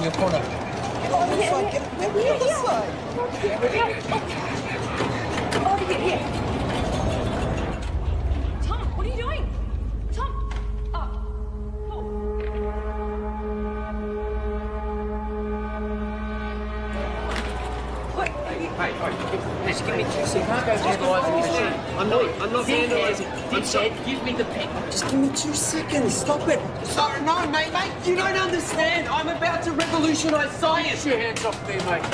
your corner. Get on this side. Get on the other side. Come over here. Tom, what are you doing? Tom! Oh. Wait. Hey, just give me 2 seconds. Can't go vandalising the machine. I'm not vandalising. I'm sorry. Give me the pen. Just give me 2 seconds. Stop it. Sorry, no, mate. You don't understand. I'm about to revolutionise science. Get your hands off me, mate.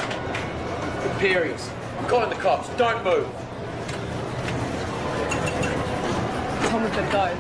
Imperials. I'm calling the cops. Don't move. Tom, we've got to go.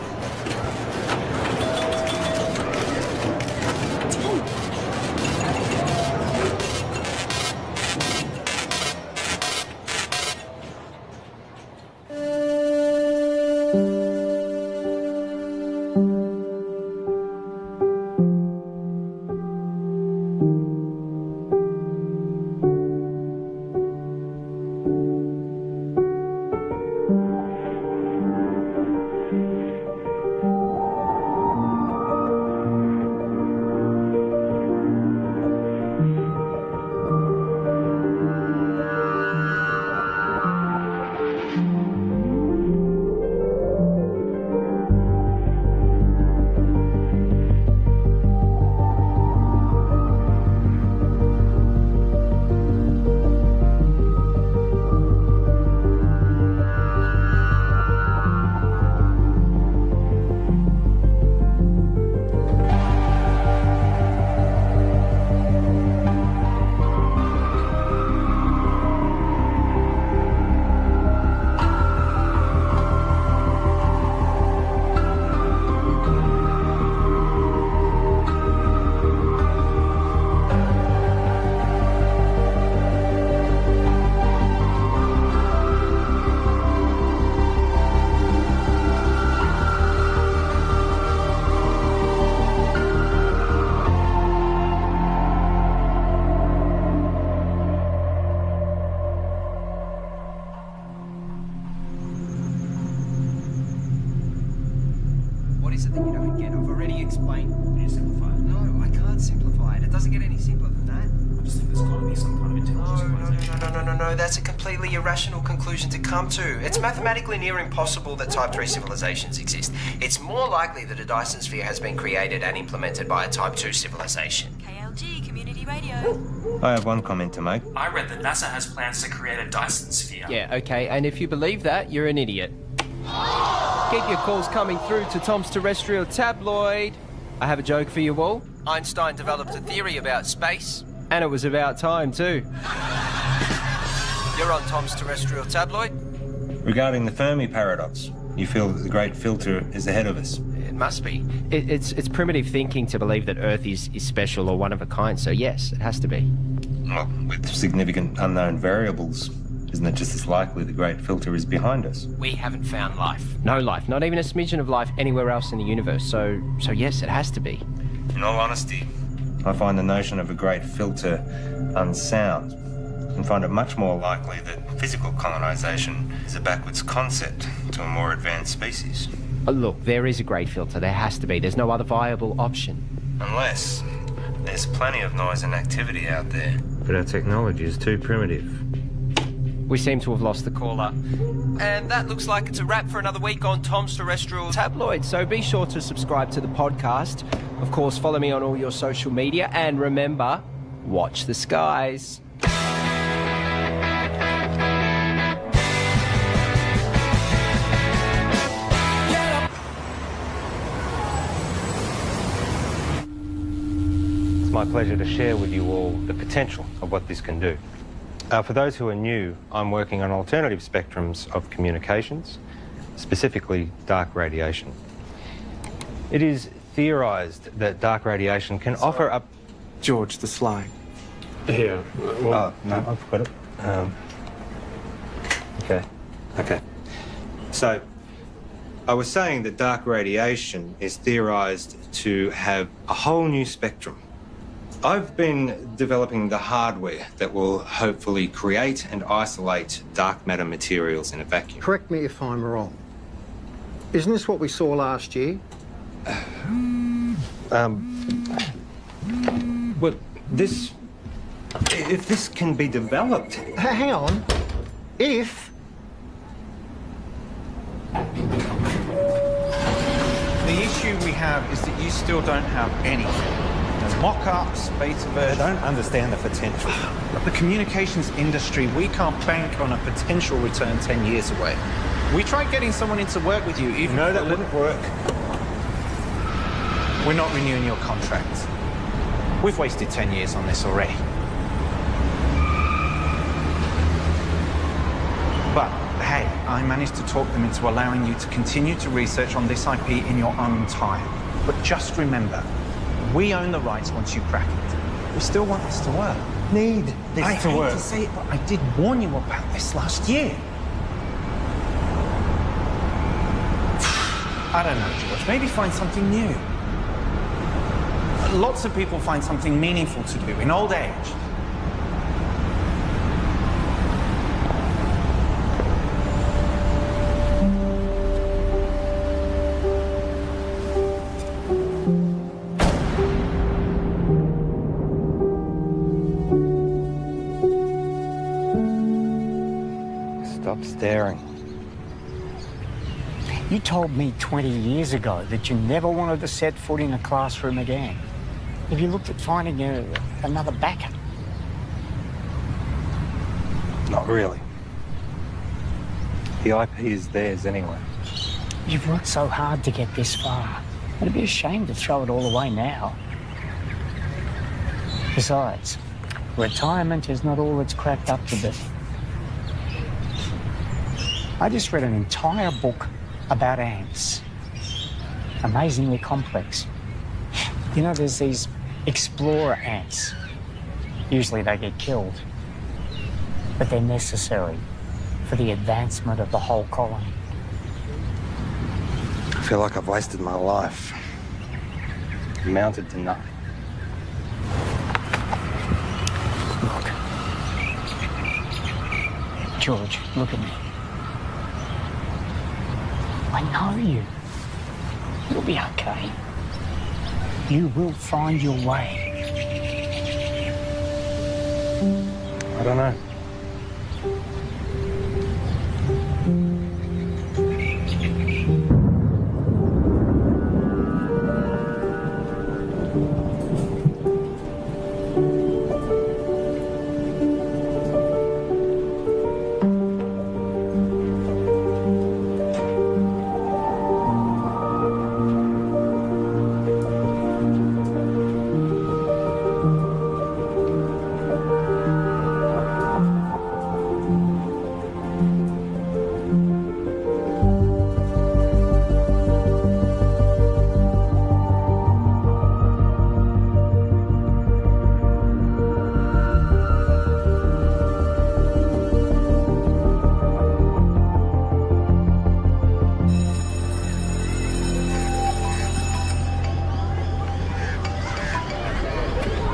What is it that you don't get? I've already explained. Can you simplify it? No, I can't simplify it. It doesn't get any simpler than that. I just think there's got to be some kind of intelligence. No. That's a completely irrational conclusion to come to. It's mathematically near impossible that Type 3 civilizations exist. It's more likely that a Dyson sphere has been created and implemented by a Type 2 civilization. KLG, Community Radio. I have one comment to make. I read that NASA has plans to create a Dyson sphere. Yeah, okay, and if you believe that, you're an idiot. Keep your calls coming through to Tom's Terrestrial Tabloid. I have a joke for you all. Einstein developed a theory about space. And it was about time, too. You're on Tom's Terrestrial Tabloid. Regarding the Fermi paradox, you feel that the great filter is ahead of us. It must be. It's primitive thinking to believe that Earth is special or one of a kind, so yes, it has to be. Well, with significant unknown variables, isn't it just as likely the great filter is behind us? We haven't found life. No life, not even a smidgen of life anywhere else in the universe, so yes, it has to be. In all honesty, I find the notion of a great filter unsound and find it much more likely that physical colonisation is a backwards concept to a more advanced species. Look, there is a great filter. There has to be. There's no other viable option. Unless there's plenty of noise and activity out there. But our technology is too primitive. We seem to have lost the caller. And that looks like it's a wrap for another week on Tom's Terrestrial Tabloid. So be sure to subscribe to the podcast. Of course, follow me on all your social media. And remember, watch the skies. It's my pleasure to share with you all the potential of what this can do. For those who are new, I'm working on alternative spectrums of communications, specifically dark radiation. It is theorised that dark radiation can offer up... George the Sly. Here. Oh, no, I've got it. Okay. So, I was saying that dark radiation is theorised to have a whole new spectrum. I've been developing the hardware that will hopefully create and isolate dark matter materials in a vacuum. Correct me if I'm wrong. Isn't this what we saw last year? if this can be developed. Hang on. If... The issue we have is that you still don't have anything. There's mock-ups, beta-versions. I don't understand the potential. The communications industry, we can't bank on a potential return 10 years away. We tried getting someone in to work with you, even... No, that wouldn't work. We're not renewing your contract. We've wasted 10 years on this already. But, hey, I managed to talk them into allowing you to continue to research on this IP in your own time. But just remember, we own the rights once you crack it. We still want this to work. Need this I to hate work. to say it, but I did warn you about this last year. I don't know, George. Maybe find something new. Lots of people find something meaningful to do in old age. Stop staring. You told me 20 years ago that you never wanted to set foot in a classroom again. Have you looked at finding another backer? Not really. The IP is theirs anyway. You've worked so hard to get this far. It'd be a shame to throw it all away now. Besides, retirement is not all it's cracked up to be. I just read an entire book about ants. Amazingly complex. You know, there's these explorer ants. Usually they get killed, but they're necessary for the advancement of the whole colony. I feel like I've wasted my life. Amounted to nothing. Look. George, look at me. I know you. You'll be okay. You will find your way. I don't know.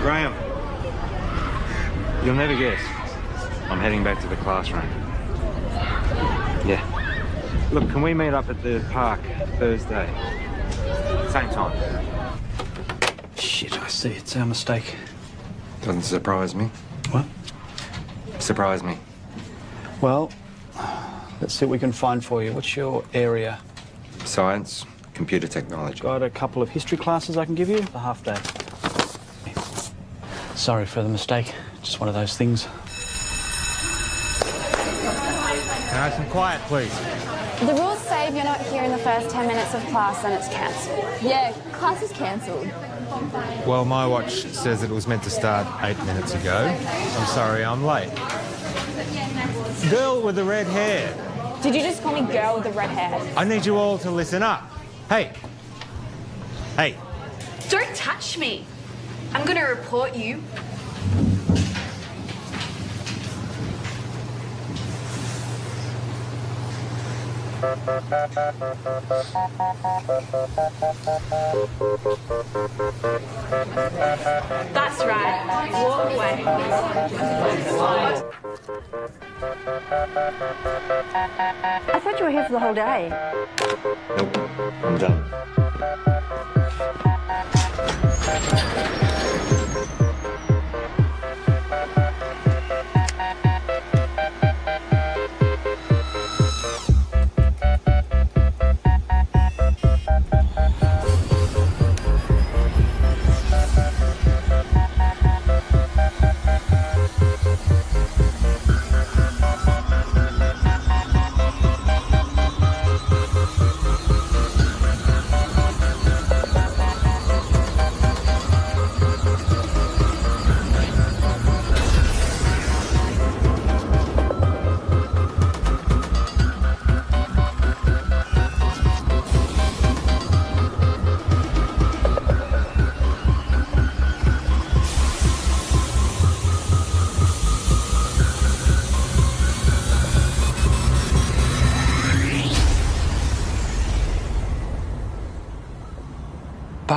Graham, you'll never guess. I'm heading back to the classroom. Yeah. Look, can we meet up at the park Thursday? Same time. Shit, I see. It's our mistake. Doesn't surprise me. What? Surprise me. Well, let's see what we can find for you. What's your area? Science, computer technology. Got a couple of history classes I can give you. A half day. Sorry for the mistake. Just one of those things. Nice and quiet, please. The rules say if you're not here in the first 10 minutes of class, then it's cancelled. Yeah, class is cancelled. Well, my watch says it was meant to start 8 minutes ago. I'm sorry, I'm late. Girl with the red hair. Did you just call me girl with the red hair? I need you all to listen up. Hey. Hey. Don't touch me. I'm gonna report you. That's right. Walk away. I thought you were here for the whole day. Nope, I'm done.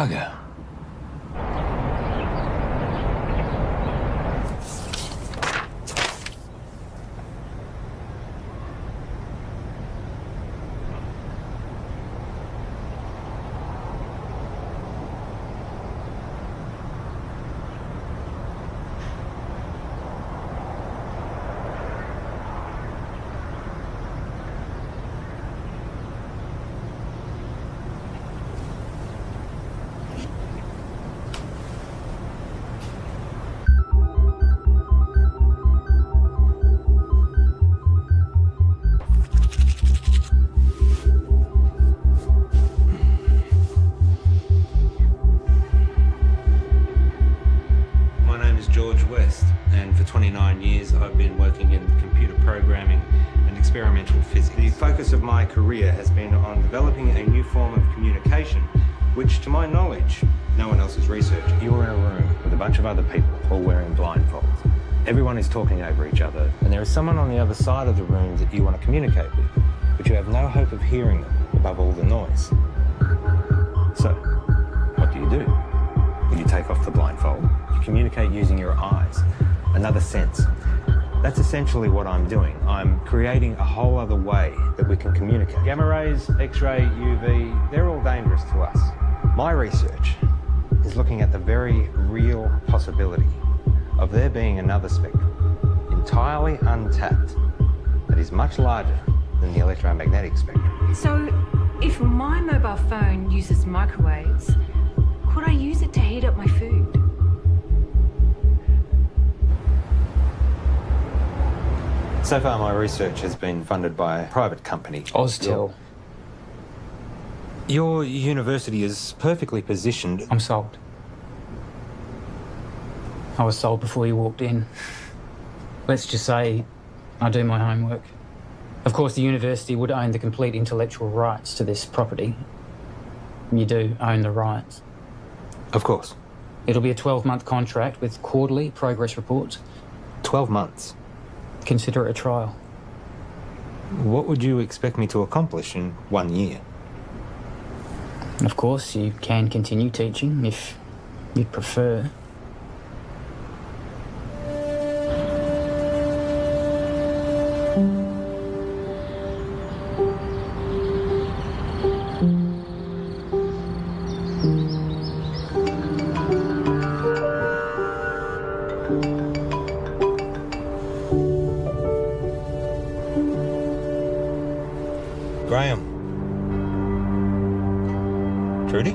Bugger. My name is George West, and for 29 years I've been working in computer programming and experimental physics. The focus of my career has been on developing a new form of communication, which, to my knowledge, no one else has researched. You're in a room with a bunch of other people all wearing blindfolds. Everyone is talking over each other, and there is someone on the other side of the room that you want to communicate with, but you have no hope of hearing them above all the noise. So, what do? When you take off the blindfold, you communicate using your eyes, another sense. That's essentially what I'm doing. I'm creating a whole other way that we can communicate. Gamma rays, X-ray, UV, they're all dangerous to us. My research is looking at the very real possibility of there being another spectrum, entirely untapped, that is much larger than the electromagnetic spectrum. So, if my mobile phone uses microwaves, could I use it to heat up my food? So far, my research has been funded by a private company. Oztel. Your university is perfectly positioned. I'm sold. I was sold before you walked in. Let's just say I do my homework. Of course, the university would own the complete intellectual rights to this property. You do own the rights. Of course. It'll be a 12-month contract with quarterly progress reports. 12 months? Consider it a trial. What would you expect me to accomplish in 1 year? Of course, you can continue teaching if you'd prefer. Graham. Trudy?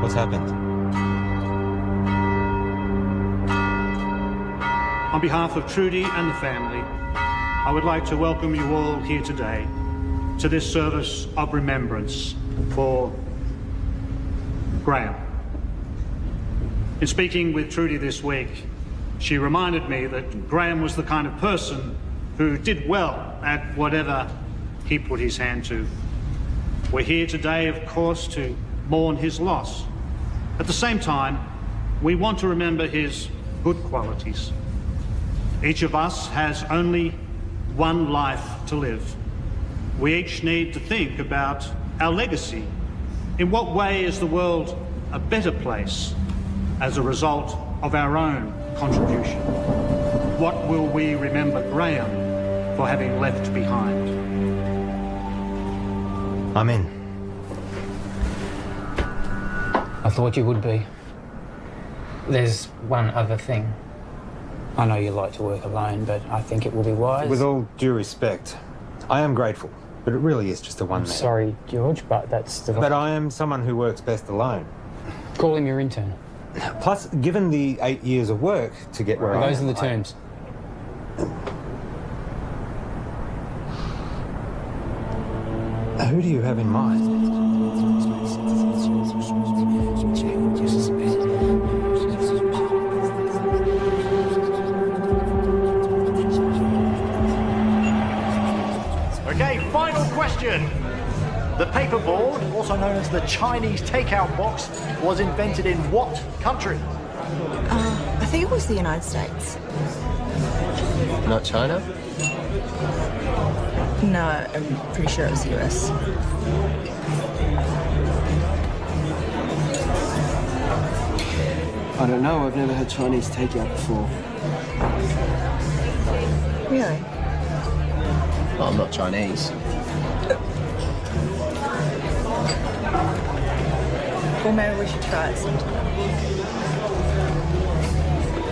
What's happened? On behalf of Trudy and the family, I would like to welcome you all here today to this service of remembrance for Graham. In speaking with Trudy this week, she reminded me that Graham was the kind of person who did well at whatever he put his hand to. We're here today, of course, to mourn his loss. At the same time, we want to remember his good qualities. Each of us has only one life to live. We each need to think about our legacy. In what way is the world a better place as a result of our own contribution? What will we remember Graham for having left behind? I'm in. I thought you would be. There's one other thing. I know you like to work alone, but I think it will be wise. With all due respect, I am grateful, but it really is just a one-man. Sorry, George, but that's the... But I am someone who works best alone. Call him your intern. Plus, given the 8 years of work to get where I am... Those are the terms. Who do you have in mind? Okay, final question. The paperboard, also known as the Chinese takeout box, was invented in what country? I think it was the United States. Not China? No, I'm pretty sure it was the US. I don't know. I've never had Chinese takeout before. Really? Well, I'm not Chinese. Well, maybe we should try it sometime.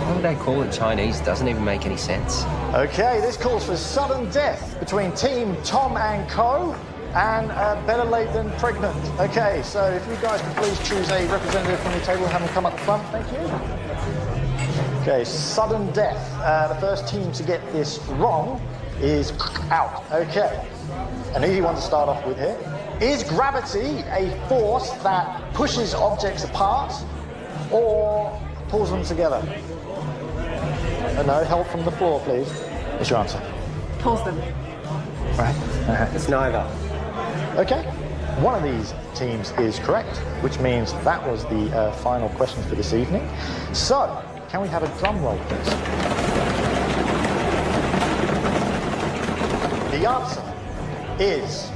Why would they call it Chinese? Doesn't even make any sense. Okay, this calls for sudden death between Team Tom and Co. and better late than pregnant. Okay, so if you guys can please choose a representative from your table and have them come up the front, thank you. Okay, sudden death. The first team to get this wrong is out. Okay, an easy one to start off with here. Is gravity a force that pushes objects apart or pulls them together? No, help from the floor, please. What's your answer? Pulls them. Right. It's neither. Okay. One of these teams is correct, which means that was the final question for this evening. So, can we have a drum roll, please? The answer is...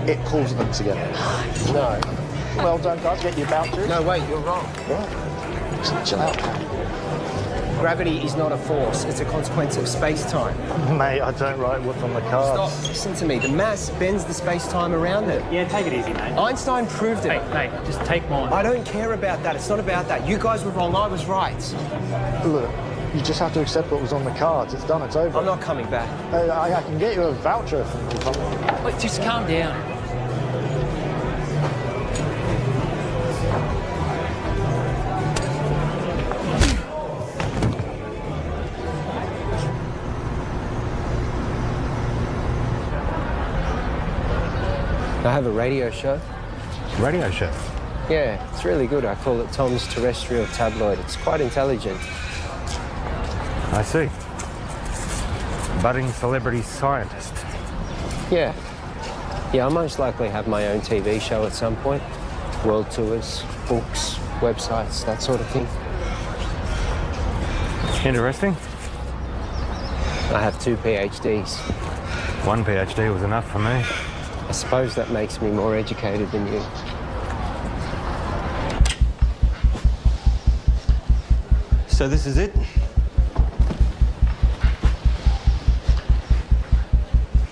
it pulls them together. No. Well done, guys. Get you about to. No, wait, you're wrong. What? Chill out. Gravity is not a force. It's a consequence of space-time. Mate, I don't write what's on the cards. Stop. Listen to me. The mass bends the space-time around it. Yeah, take it easy, mate. Einstein proved it. Mate, just take mine. I don't care about that. It's not about that. You guys were wrong. I was right. Look, you just have to accept what was on the cards. It's done. It's over. I'm not coming back. I can get you a voucher from the company. Wait, just calm down. I have a radio show. Radio show? Yeah, it's really good. I call it Tom's Terrestrial Tabloid. It's quite intelligent. I see. Budding celebrity scientist. Yeah. Yeah, I'll most likely have my own TV show at some point. World tours, books, websites, that sort of thing. Interesting. I have 2 PhDs. One PhD was enough for me. I suppose that makes me more educated than you. So this is it?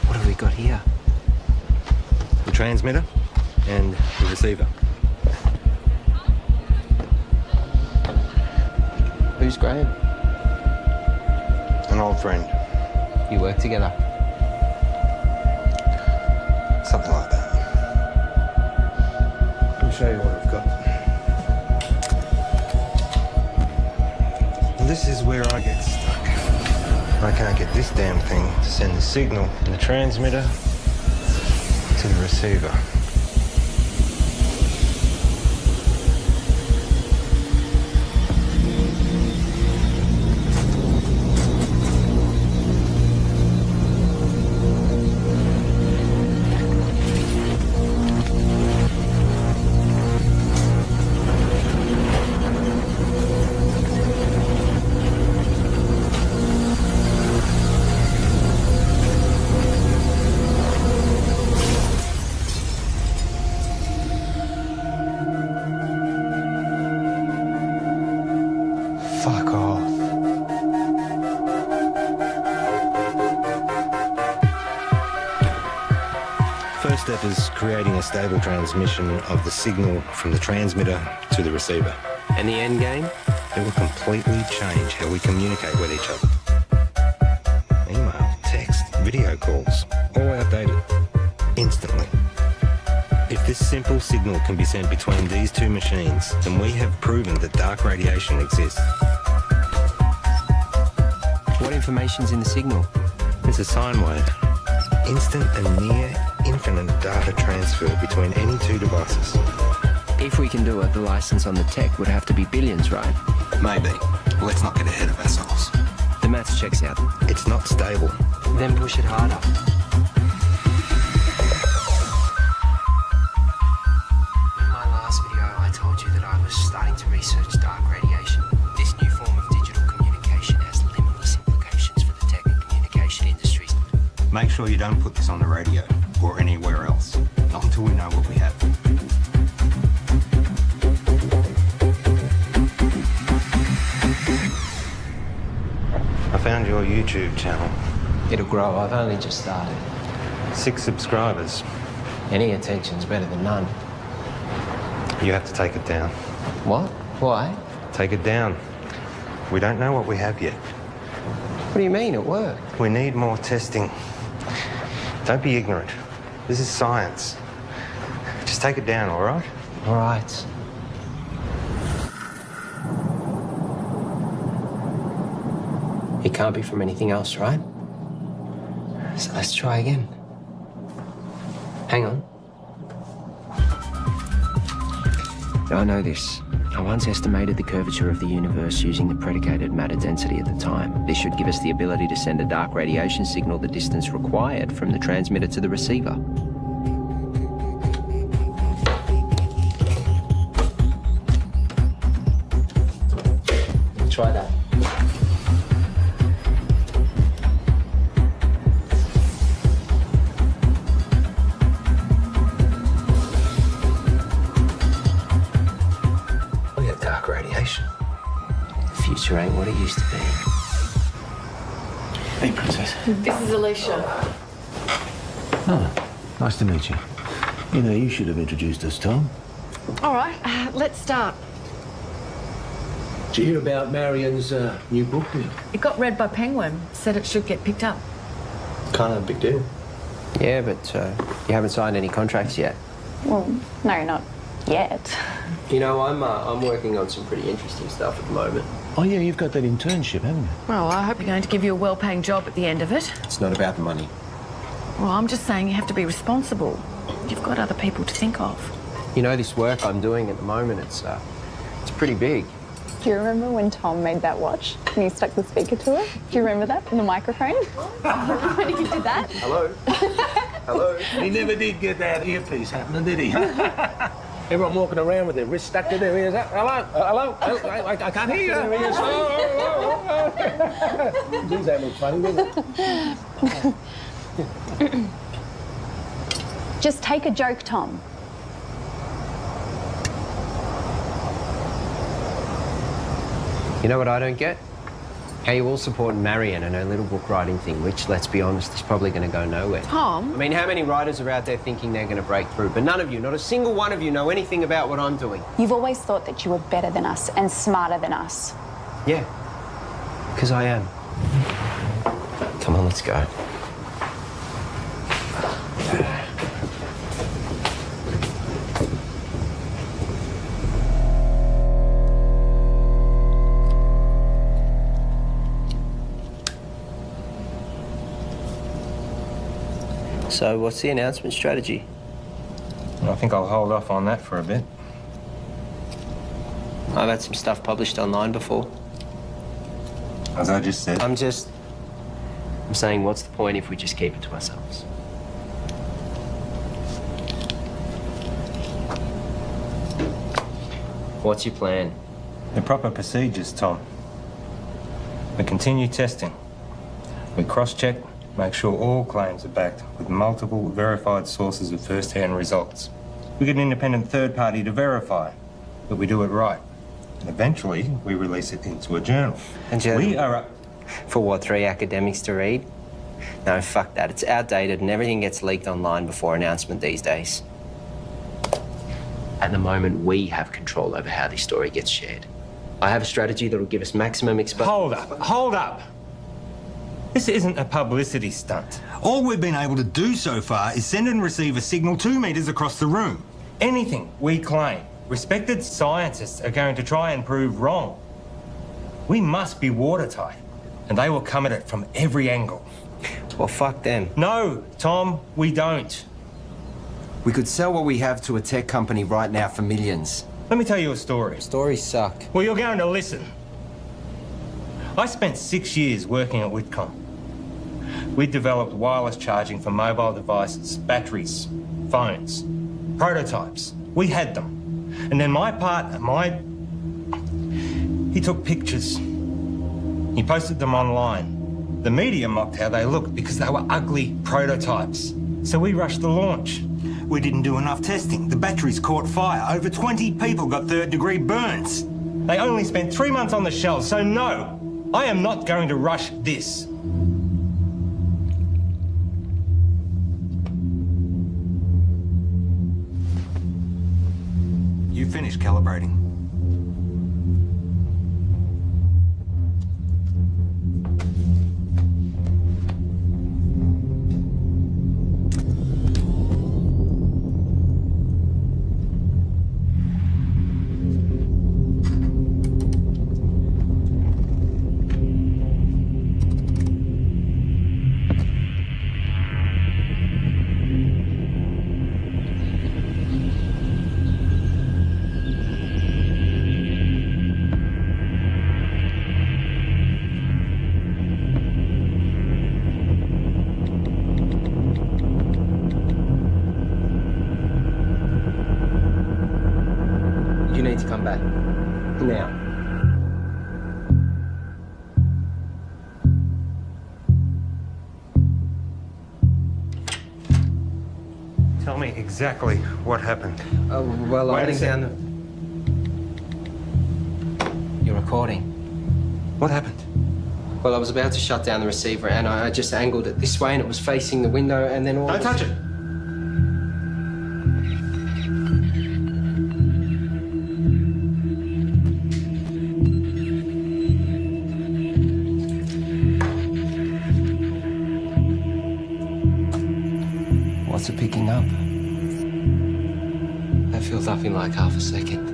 What have we got here? The transmitter and the receiver. Who's Graham? An old friend. You work together? Something like that. Let me show you what I've got. This is where I get stuck. I can't get this damn thing to send the signal from the transmitter to the receiver. Fuck off. First step is creating a stable transmission of the signal from the transmitter to the receiver. And the end game? It will completely change how we communicate with each other. Email, text, video calls, all outdated. Instantly. If this simple signal can be sent between these two machines, then we have proven that dark radiation exists. What information's in the signal? It's a sine wave. Instant and near infinite data transfer between any two devices. If we can do it, the license on the tech would have to be billions, right? Maybe. Let's not get ahead of ourselves. The maths checks out. It's not stable. Then push it harder. In my last video, I told you that I was starting to research dark radiation. This new form of digital communication has limitless implications for the tech and communication industries. Make sure you don't put this on the radio or anywhere else. Not until we know what we have. YouTube channel. It'll grow. I've only just started. 6 subscribers. Any attention's better than none. You have to take it down. What? Why? Take it down. We don't know what we have yet. What do you mean? It worked. We need more testing. Don't be ignorant. This is science. Just take it down, all right? All right. It can't be from anything else, right? So let's try again. Hang on. Now, I know this. I once estimated the curvature of the universe using the predicated matter density at the time. This should give us the ability to send a dark radiation signal the distance required from the transmitter to the receiver. Try that. Look at dark radiation. The future ain't what it used to be. Hey, Princess. This is Alicia. Oh, nice to meet you. You know, you should have introduced us, Tom. All right, let's start. Did you hear about Marion's new book deal? It got read by Penguin. Said it should get picked up. Kind of a big deal. Yeah, but you haven't signed any contracts yet. Well, no, not yet. You know, I'm working on some pretty interesting stuff at the moment. Oh, yeah, you've got that internship, haven't you? Well, I hope you're going to give you a well-paying job at the end of it. It's not about the money. Well, I'm just saying you have to be responsible. You've got other people to think of. You know, this work I'm doing at the moment, it's pretty big. Do you remember when Tom made that watch and you stuck the speaker to it? Do you remember that from the microphone? When he did that? Hello? Hello? He never did get that earpiece happening, did he? Everyone walking around with their wrists stuck to their ears. Hello? Hello? I can't hear you. Geez, that looks funny, doesn't it? Just take a joke, Tom. You know what I don't get? How you all support Marion and her little book writing thing, which, let's be honest, is probably going to go nowhere. Tom? I mean, how many writers are out there thinking they're going to break through? But none of you, not a single one of you, know anything about what I'm doing. You've always thought that you were better than us and smarter than us. Yeah, because I am. Come on, let's go. So, what's the announcement strategy? I think I'll hold off on that for a bit. I've had some stuff published online before. As I just said. I'm saying, what's the point if we just keep it to ourselves? What's your plan? The proper procedures, Tom. We continue testing. We cross-check, make sure all claims are backed with multiple verified sources of first-hand results. We get an independent third party to verify that we do it right. And eventually, we release it into a journal. A journal? We are... For what, 3 academics to read? No, fuck that. It's outdated and everything gets leaked online before announcement these days. At the moment, we have control over how this story gets shared. I have a strategy that'll give us maximum exposure. Hold up. This isn't a publicity stunt. All we've been able to do so far is send and receive a signal 2 meters across the room. Anything we claim, respected scientists are going to try and prove wrong. We must be watertight, and they will come at it from every angle. Well, fuck them. No, Tom, we don't. We could sell what we have to a tech company right now for millions. Let me tell you a story. Stories suck. Well, you're going to listen. I spent 6 years working at Whitcomb. We developed wireless charging for mobile devices, batteries, phones, prototypes. We had them. And then my partner, he took pictures. He posted them online. The media mocked how they looked because they were ugly prototypes. So we rushed the launch. We didn't do enough testing. The batteries caught fire. Over 20 people got third-degree burns. They only spent 3 months on the shelves, so no, I am not going to rush this. you finished calibrating? You need to come back. Now. Tell me exactly what happened. Well, Wait I a think sec. down the... You're recording. What happened? Well, I was about to shut down the receiver and I just angled it this way and it was facing the window and then all... Don't touch it! What's it picking up? That feels up in like half a second.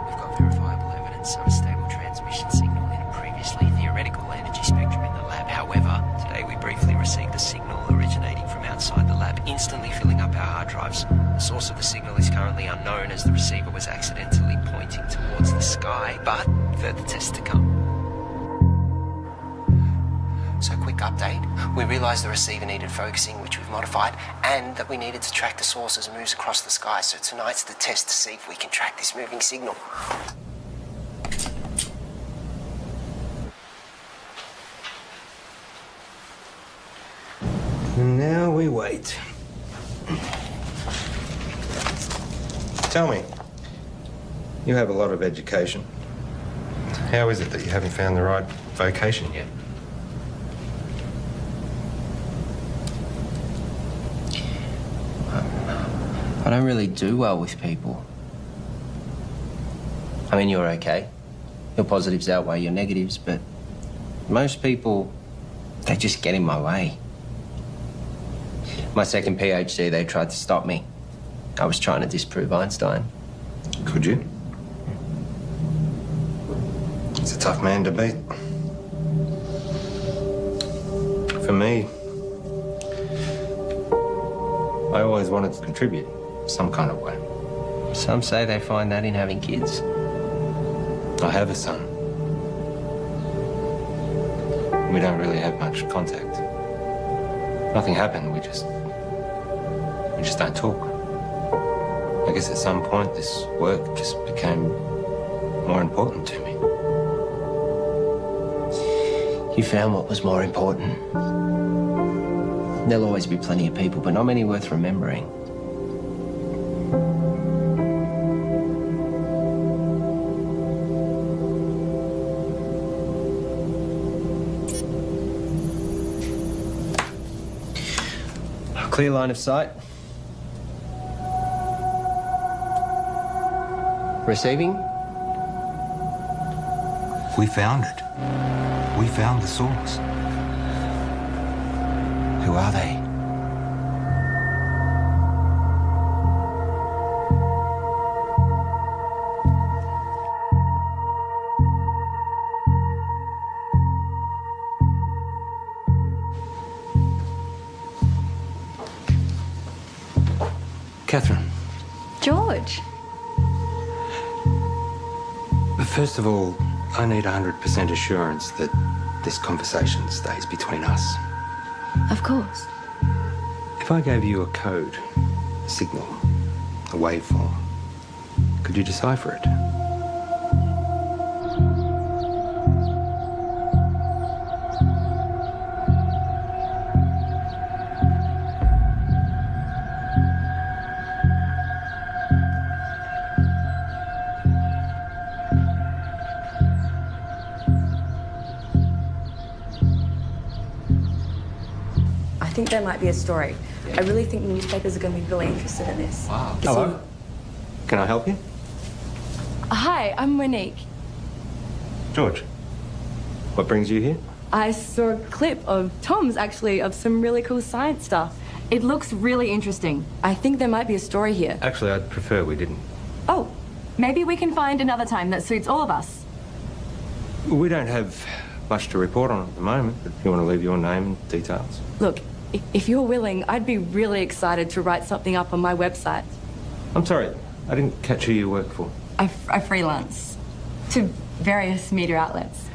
We've got verifiable evidence of a stable transmission signal in a previously theoretical energy spectrum in the lab. However, today we briefly received a signal originating from outside the lab, instantly filling up our hard drives. The source of the signal is currently unknown as the receiver was accidentally pointing towards the sky, but further tests to come. So, quick update. We realised the receiver needed focusing, which we've modified, and that we needed to track the source as it moves across the sky. So tonight's the test to see if we can track this moving signal. And now we wait. Tell me, you have a lot of education. How is it that you haven't found the right vocation yet? I don't really do well with people. I mean, you're okay. Your positives outweigh your negatives, but most people, they just get in my way. My second PhD, they tried to stop me. I was trying to disprove Einstein. Could you? He's a tough man to beat. For me, I always wanted to contribute some kind of way. Some say they find that in having kids. I have a son. We don't really have much contact. Nothing happened, we just don't talk. I guess at some point this work just became more important to me. You found what was more important. There'll always be plenty of people, but not many worth remembering. Clear line of sight. Receiving? We found it. We found the source. Who are they? Catherine. George. But first of all, I need 100% assurance that this conversation stays between us. Of course. If I gave you a code, a signal, a waveform, could you decipher it? think there might be a story. I really think the newspapers are going to be really interested in this. Wow. Hello. Can I help you? Hi, I'm Monique. George. What brings you here? I saw a clip of Tom's, actually, of some really cool science stuff. It looks really interesting. I think there might be a story here. Actually, I'd prefer we didn't. Oh, maybe we can find another time that suits all of us. We don't have much to report on at the moment, but if you want to leave your name and details. Look, if you're willing, I'd be really excited to write something up on my website. I'm sorry, I didn't catch who you work for. I freelance to various media outlets.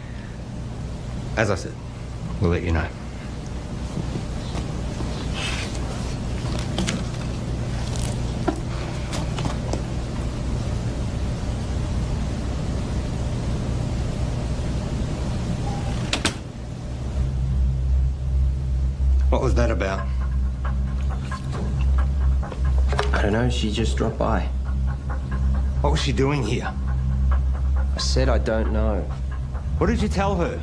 As I said, we'll let you know. What was that about? I don't know, she just dropped by. What was she doing here? I said I don't know. What did you tell her?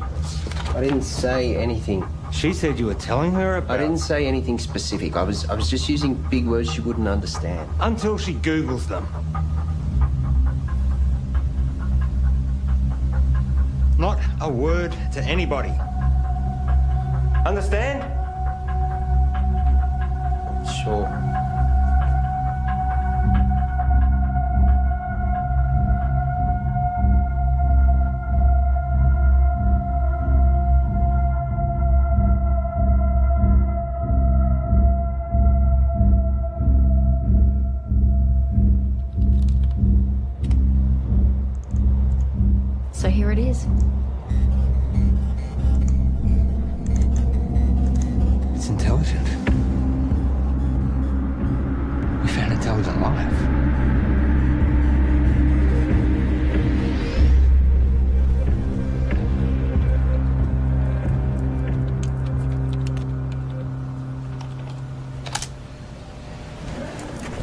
I didn't say anything. She said you were telling her about... I didn't say anything specific. I was just using big words she wouldn't understand. Until she Googles them. Not a word to anybody. Understand? Sure. So here it is. It's intelligent. We found intelligent life.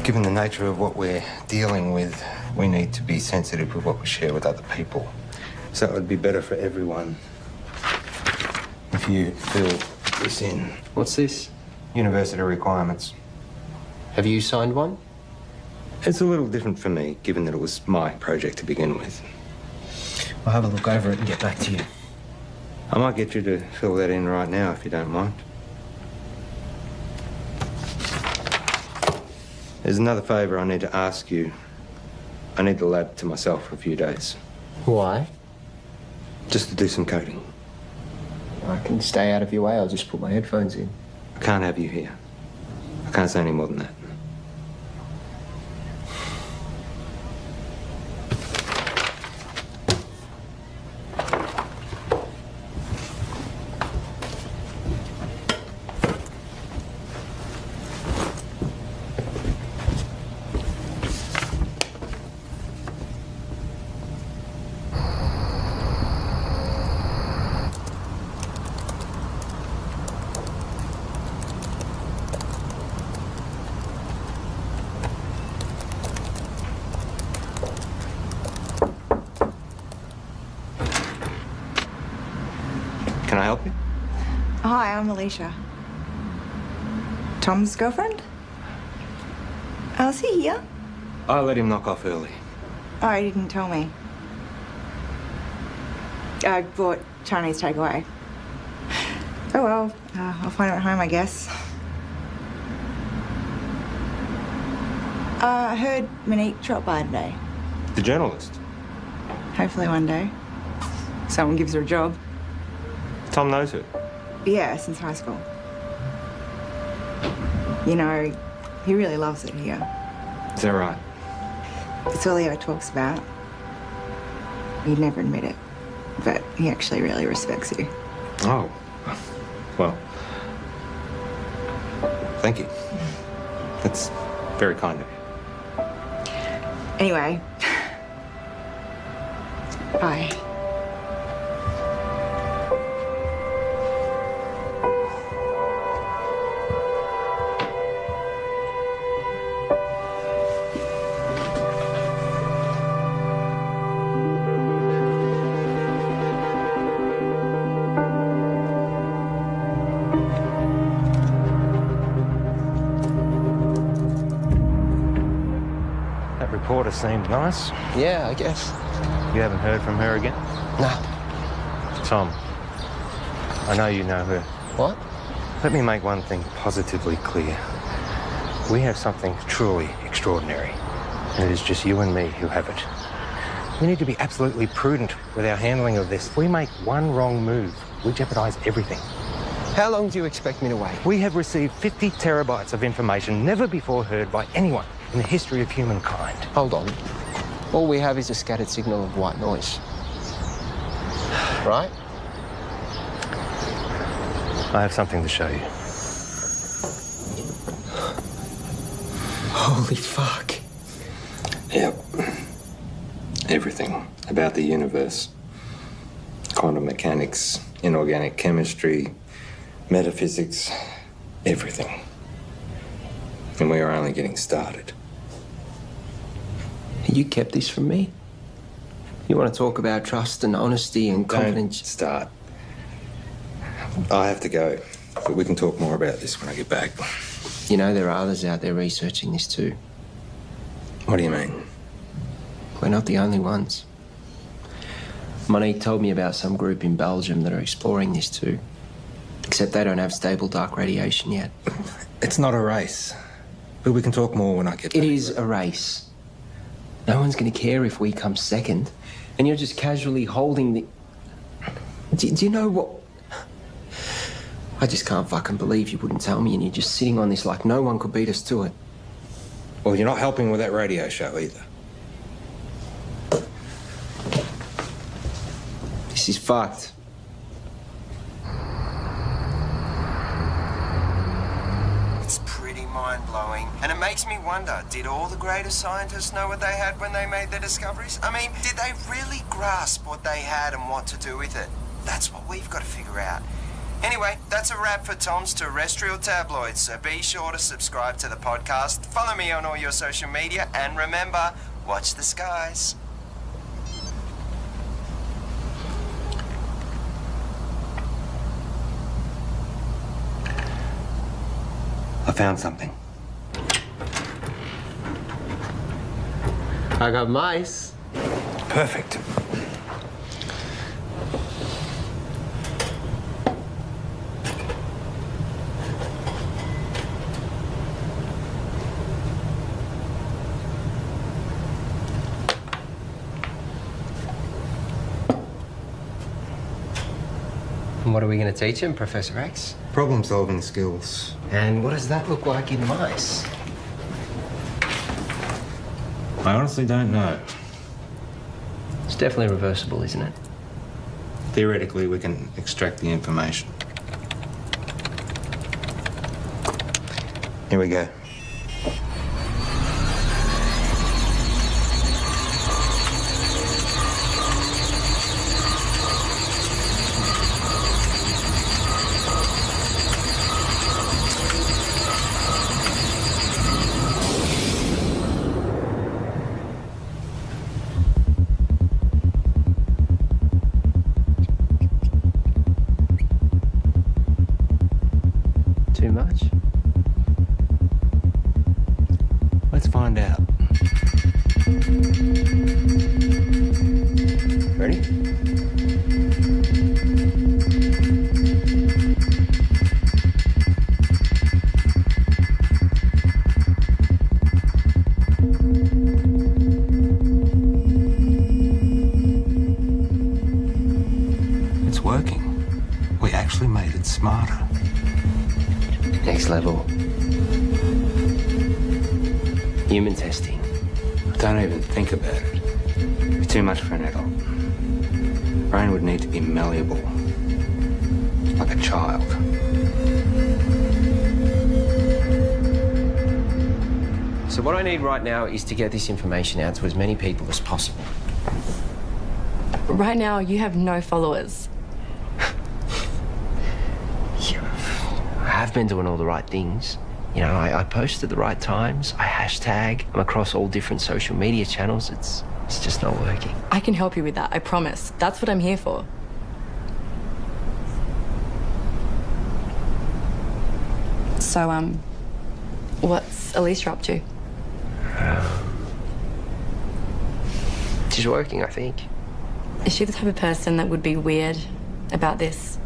Given the nature of what we're dealing with, we need to be sensitive with what we share with other people. So it would be better for everyone if you fill this in. What's this? University requirements. Have you signed one? It's a little different for me, given that it was my project to begin with. I'll have a look over it and get back to you. I might get you to fill that in right now, if you don't mind. There's another favour I need to ask you. I need the lab to myself for a few days. Why? Just to do some coding. I can stay out of your way. I'll just put my headphones in. I can't have you here. I can't say any more than that. Can I help you? Hi, I'm Alicia. Tom's girlfriend? Oh, is he here? I let him knock off early. Oh, he didn't tell me. I bought Chinese takeaway. Oh well, I'll find him at home, I guess. I heard Monique drop by today. The journalist. Hopefully one day. Someone gives her a job. Tom knows her. Yeah, since high school. You know, he really loves it here. Is that right? It's all he ever talks about. He'd never admit it, but he actually really respects you. Oh. Well. Thank you. That's very kind of you. Anyway. Bye. reporter seemed nice. Yeah, I guess. You haven't heard from her again? No. Tom, I know you know her. What? Let me make one thing positively clear. We have something truly extraordinary, and it is just you and me who have it. We need to be absolutely prudent with our handling of this. If we make one wrong move, we jeopardise everything. How long do you expect me to wait? We have received 50 terabytes of information never before heard by anyone in the history of humankind. Hold on. All we have is a scattered signal of white noise. Right? I have something to show you. Holy fuck. Yep. Everything about the universe. Quantum mechanics, inorganic chemistry, metaphysics, everything. And we are only getting started. You kept this from me? You want to talk about trust and honesty and confidence? Don't start. I have to go, but we can talk more about this when I get back. You know, there are others out there researching this too. What do you mean? We're not the only ones. Monique told me about some group in Belgium that are exploring this too. Except they don't have stable dark radiation yet. It's not a race. But we can talk more when I get back. It is a race. No one's going to care if we come second. And you're just casually holding the... Do you know what... I just can't fucking believe you wouldn't tell me and you're just sitting on this like no one could beat us to it. Well, you're not helping with that radio show either. This is fucked. It's pretty mind-blowing. And it makes me wonder, did all the greatest scientists know what they had when they made their discoveries? I mean, did they really grasp what they had and what to do with it? That's what we've got to figure out. Anyway, that's a wrap for Tom's Terrestrial Tabloids, so be sure to subscribe to the podcast, follow me on all your social media, and remember, watch the skies. I found something. I got mice. Perfect. And what are we going to teach him, Professor X? Problem-solving skills. And what does that look like in mice? I honestly don't know. It's definitely reversible, isn't it? Theoretically, we can extract the information. Here we go. Too much? Let's find out. Ready? It's working. We actually made it smarter. Next level. Human testing. Don't even think about it. It's too much for an adult. Brain would need to be malleable. Like a child. So what I need right now is to get this information out to as many people as possible. Right now, you have no followers. I've been doing all the right things. You know, I post at the right times, I hashtag, I'm across all different social media channels. It's just not working. I can help you with that, I promise. That's what I'm here for. So, what's Alicia up to? She's working, I think. Is she the type of person that would be weird about this?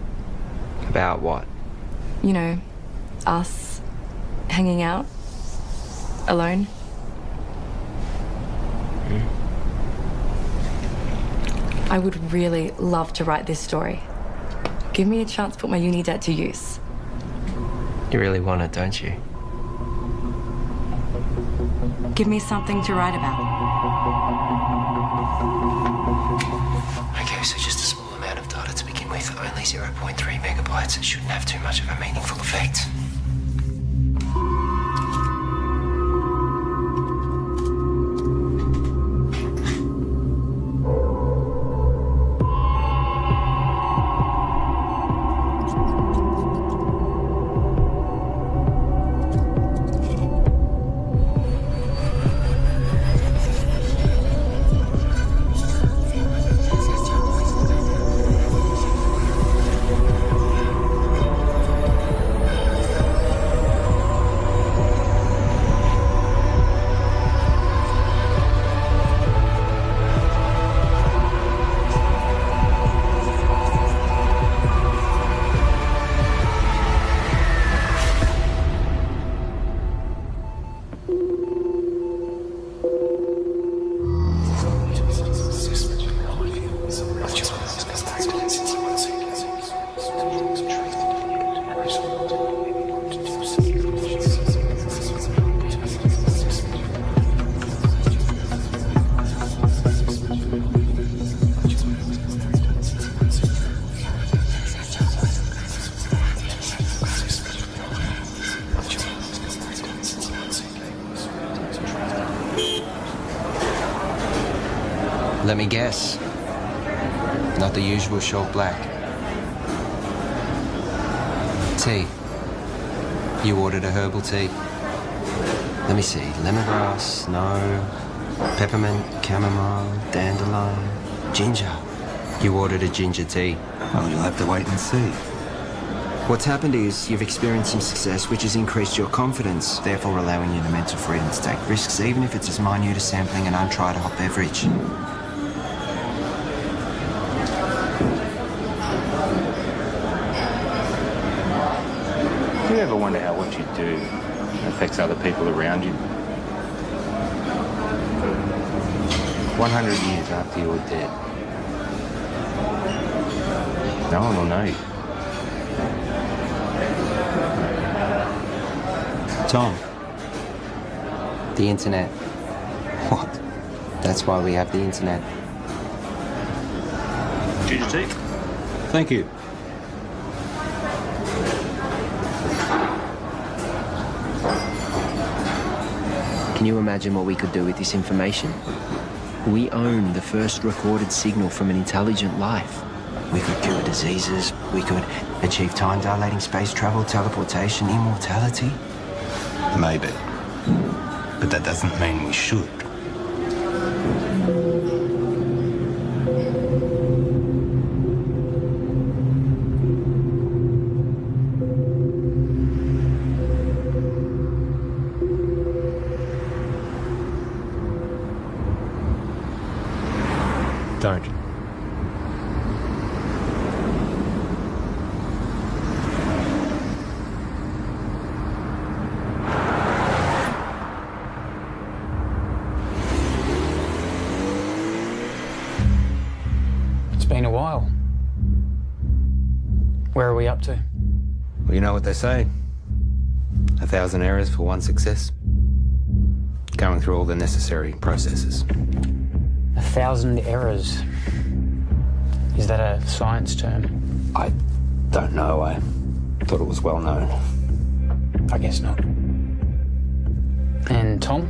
About what? You know, us hanging out alone? I would really love to write this story. Give me a chance to put my uni debt to use. You really want it, don't you? Give me something to write about. Okay, so just a small amount of data to begin with. Only 0.3 megabytes. It shouldn't have too much of a meaningful effect. Let me guess. Not the usual short black. Tea. You ordered a herbal tea. Let me see. Lemongrass, no. Peppermint, chamomile, dandelion, ginger. You ordered a ginger tea. Well, you'll have to wait and see. What's happened is you've experienced some success, which has increased your confidence, therefore allowing you the mental freedom to take risks, even if it's as minute as sampling an untried hot beverage. Do you ever wonder how what you do affects other people around you? 100 years after you're dead, no one will know you. Tom. The internet. What? That's why we have the internet. Ginger tea? Thank you. Can you imagine what we could do with this information? We own the first recorded signal from an intelligent life. We could cure diseases, we could achieve time-dilating space travel, teleportation, immortality. Maybe. But that doesn't mean we should. Don't. It's been a while. Where are we up to? Well, you know what they say. 1,000 errors for one success. Going through all the necessary processes. 1,000 errors. Is that a science term? I don't know. I thought it was well known. I guess not. And Tom?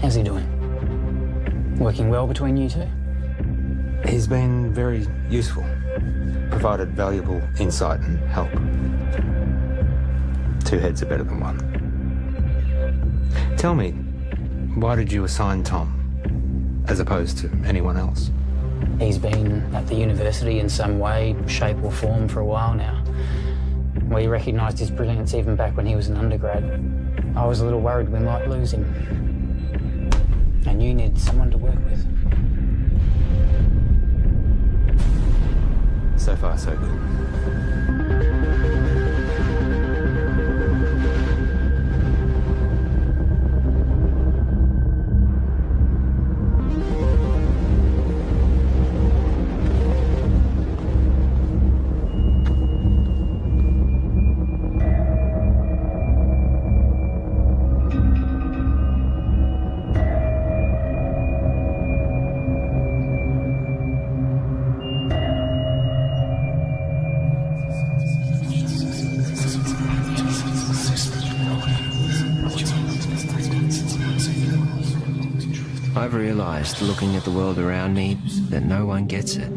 How's he doing? Working well between you two? He's been very useful. Provided valuable insight and help. Two heads are better than one. Tell me, why did you assign Tom as opposed to anyone else? He's been at the university in some way, shape or form for a while now. We recognised his brilliance even back when he was an undergrad. I was a little worried we might lose him. And you needed someone to work with. So far, so good. I've realized, looking at the world around me, that no one gets it.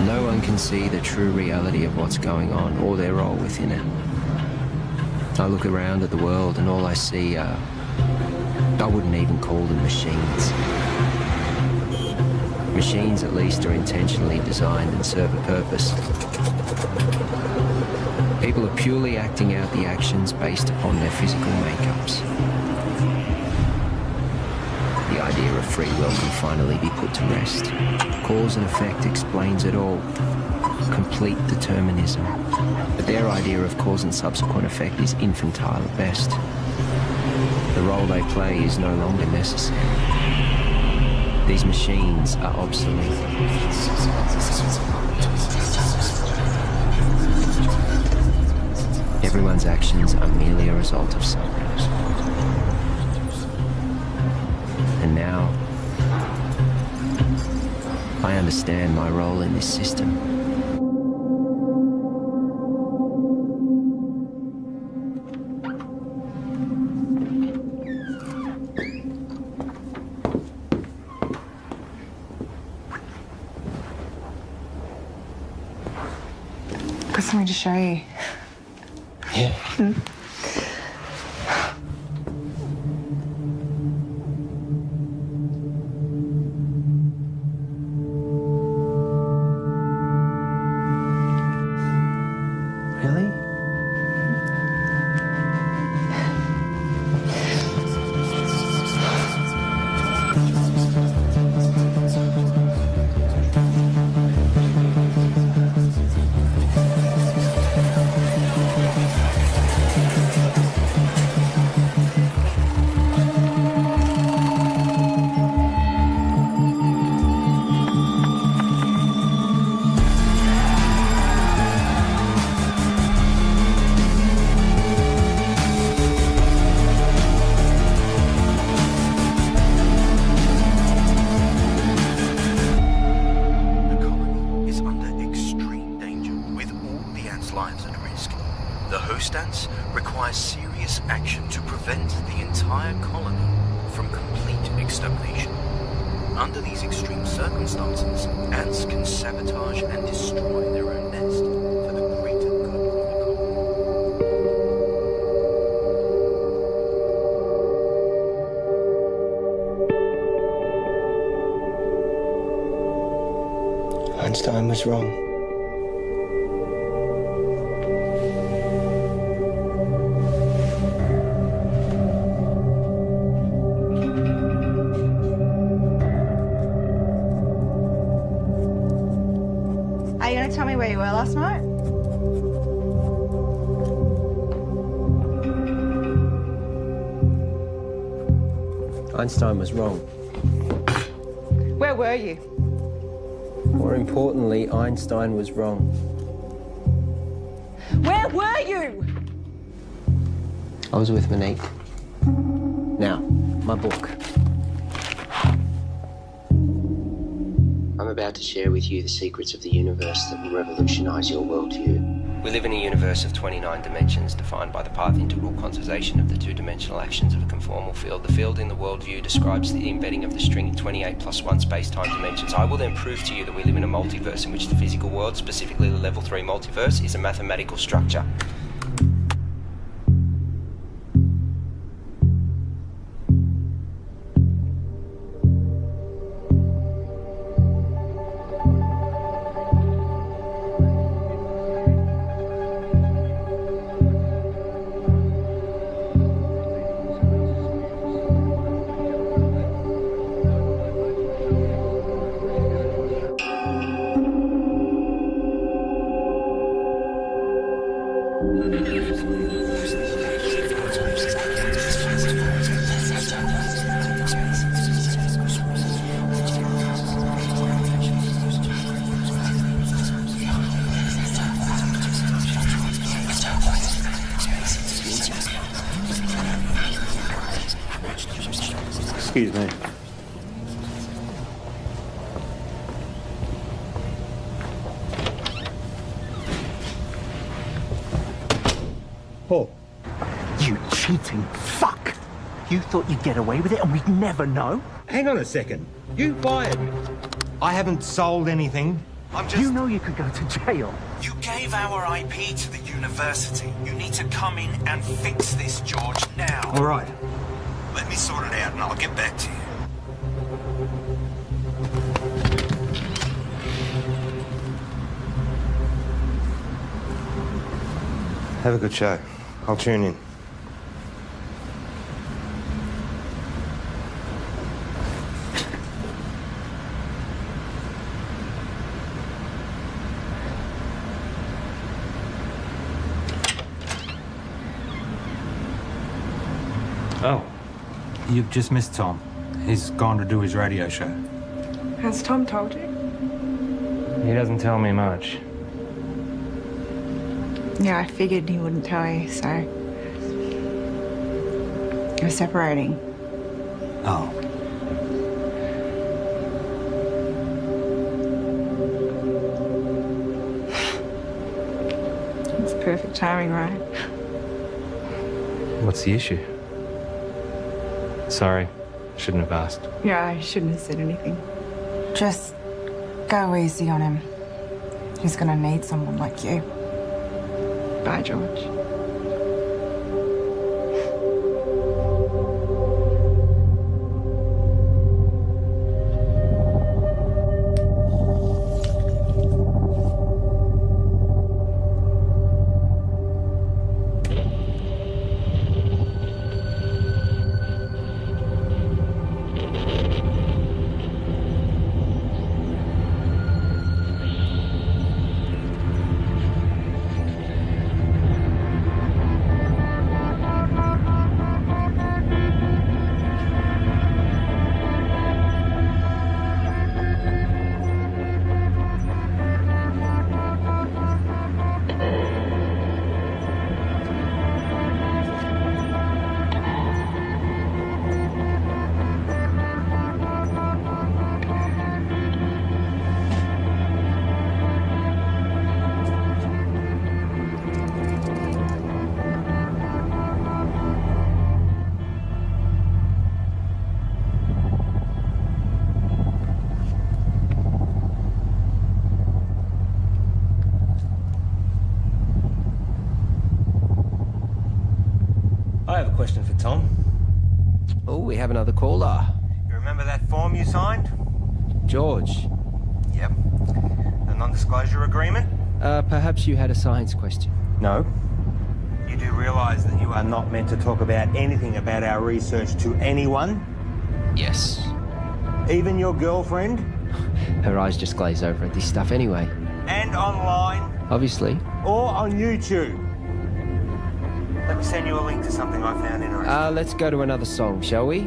No one can see the true reality of what's going on or their role within it. I look around at the world and all I see are, I wouldn't even call them machines. Machines, at least, are intentionally designed and serve a purpose. People are purely acting out the actions based upon their physical makeups. The idea of free will can finally be put to rest. Cause and effect explains it all. Complete determinism. But their idea of cause and subsequent effect is infantile at best. The role they play is no longer necessary. These machines are obsolete. Everyone's actions are merely a result of something. And now, I understand my role in this system. Got something to show you. Yeah. Really? The host ants require serious action to prevent the entire colony from complete extermination. Under these extreme circumstances, ants can sabotage and destroy their own nest for the greater good of the colony. Einstein was wrong. Are you going to tell me where you were last night? Einstein was wrong. Where were you? More importantly, Einstein was wrong. Where were you? I was with Monique. Now, my book. I'm about to share with you the secrets of the universe that will revolutionize your worldview. We live in a universe of 29 dimensions defined by the path integral quantization of the two-dimensional actions of a conformal field. The field in the worldview describes the embedding of the string 28 plus 1 space-time dimensions. I will then prove to you that we live in a multiverse in which the physical world, specifically the level 3 multiverse, is a mathematical structure. Excuse me. Paul. You cheating fuck! You thought you'd get away with it and we'd never know? Hang on a second. You fired me. I haven't sold anything. You know you could go to jail. You gave our IP to the university. You need to come in and fix this, George, now. All right. Let me sort it out and I'll get back to you. Have a good show. I'll tune in. Oh, you've just missed Tom. He's gone to do his radio show. Has Tom told you? He doesn't tell me much. Yeah, I figured he wouldn't tell you, so... We're separating. Oh. It's perfect timing, right? What's the issue? Sorry, shouldn't have asked. Yeah, I shouldn't have said anything. Just go easy on him. He's gonna need someone like you. Bye, George. I have a question for Tom. Oh, we have another caller. You remember that form you signed? George. Yep. The non-disclosure agreement? Perhaps you had a science question. No. You do realise that you are not meant to talk about anything about our research to anyone? Yes. Even your girlfriend? Her eyes just glaze over at this stuff anyway. And online? Obviously. Or on YouTube? Let me send you a link to something I found interesting. Let's go to another song, shall we?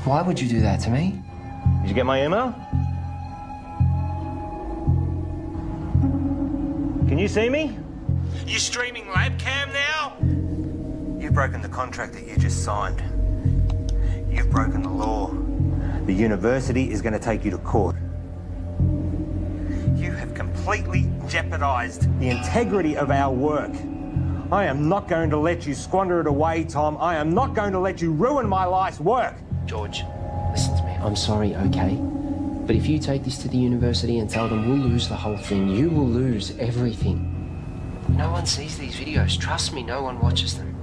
Why would you do that to me? Did you get my email? Can you see me? You streaming labcam now? You've broken the contract that you just signed. You've broken the law. The university is going to take you to court. You have completely jeopardized the integrity of our work. I am not going to let you squander it away, Tom. I am not going to let you ruin my life's work. George, listen to me. I'm sorry, okay? But if you take this to the university and tell them we'll lose the whole thing, you will lose everything. No one sees these videos. Trust me, no one watches them.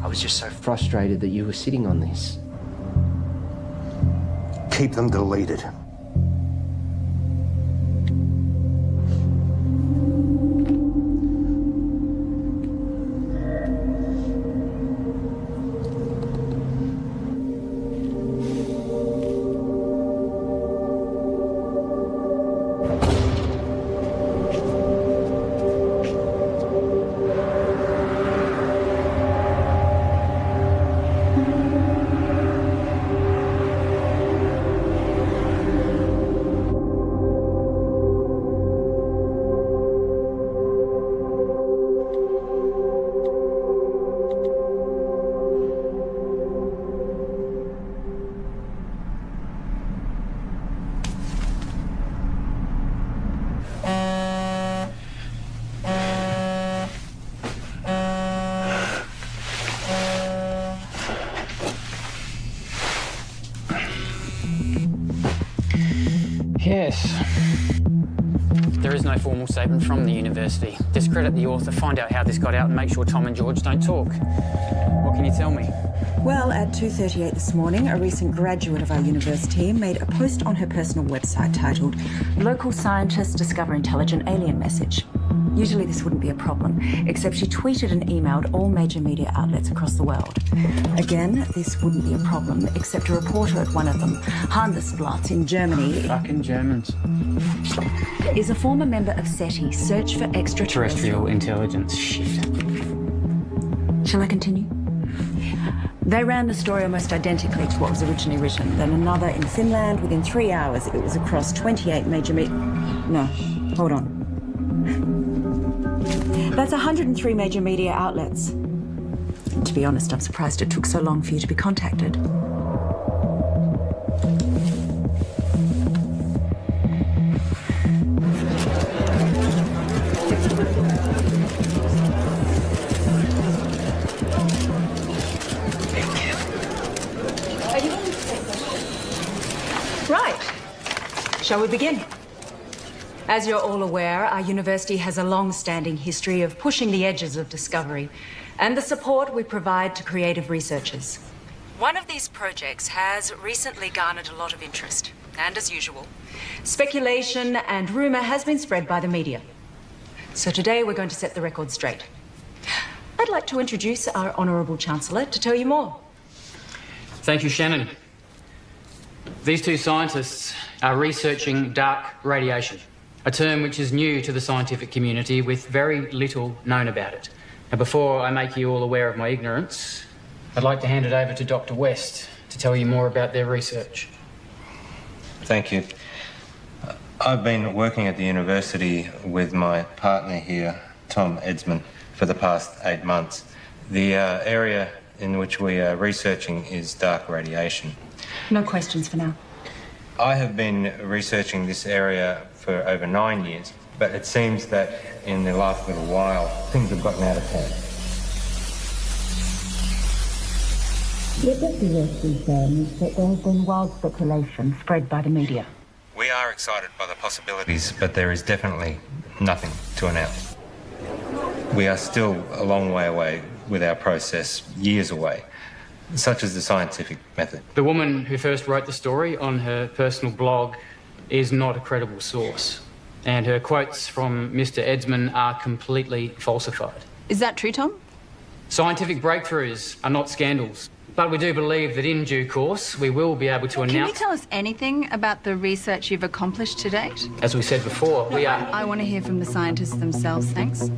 I was just so frustrated that you were sitting on this. Keep them deleted. Yes. There is no formal statement from the university. Discredit the author, find out how this got out and make sure Tom and George don't talk. What can you tell me? Well, at 2:38 this morning, a recent graduate of our university made a post on her personal website titled "Local Scientists Discover Intelligent Alien Message." Usually this wouldn't be a problem, except she tweeted and emailed all major media outlets across the world. Again, this wouldn't be a problem, except a reporter at one of them, Handelsblatt in Germany... Fucking Germans. ...is a former member of SETI, Search for Extraterrestrial Intelligence. Shit. Shall I continue? They ran the story almost identically to what was originally written. Then another in Finland. Within 3 hours, it was across 28 major No, hold on. That's 103 major media outlets. To be honest, I'm surprised it took so long for you to be contacted. Right. Shall we begin? As you're all aware, our university has a long-standing history of pushing the edges of discovery and the support we provide to creative researchers. One of these projects has recently garnered a lot of interest, and as usual, speculation and rumour has been spread by the media. So today we're going to set the record straight. I'd like to introduce our Honourable Chancellor to tell you more. Thank you, Shannon. These two scientists are researching dark radiation, a term which is new to the scientific community with very little known about it. Now, before I make you all aware of my ignorance, I'd like to hand it over to Dr. West to tell you more about their research. Thank you. I've been working at the university with my partner here, Tom Edsman, for the past 8 months. The area in which we are researching is dark radiation. No questions for now. I have been researching this area for over 9 years, but it seems that in the last little while, things have gotten out of hand. What Dr. West is saying is that there has been wild speculation spread by the media. We are excited by the possibilities, but there is definitely nothing to announce. We are still a long way away with our process, years away, such as the scientific method. The woman who first wrote the story on her personal blog is not a credible source, and her quotes from Mr. Edsman are completely falsified. Is that true, Tom? Scientific breakthroughs are not scandals, but we do believe that in due course we will be able to announce... Can you tell us anything about the research you've accomplished to date? As we said before, we are... I want to hear from the scientists themselves, thanks.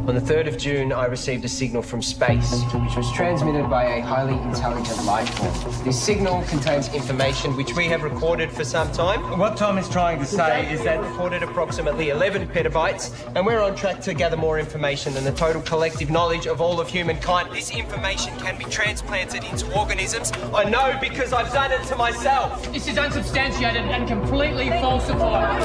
On the 3rd of June, I received a signal from space, which was transmitted by a highly intelligent life form. This signal contains information which we have recorded for some time. What Tom is trying to say is that recorded approximately 11 petabytes, and we're on track to gather more information than the total collective knowledge of all of humankind. This information can be transplanted into organisms. I know because I've done it to myself. This is unsubstantiated and completely falsified.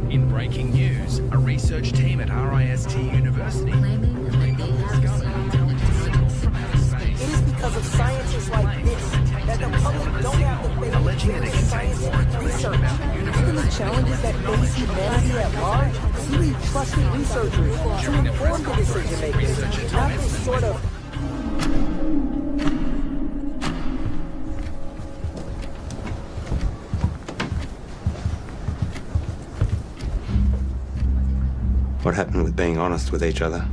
In breaking news, a research team at RIST University It is because of sciences like this that the public don't have to face real scientific research. Given the challenges that face humanity at large, we need trusted researchers to inform the decision makers, not this sort of... What happened with being honest with each other?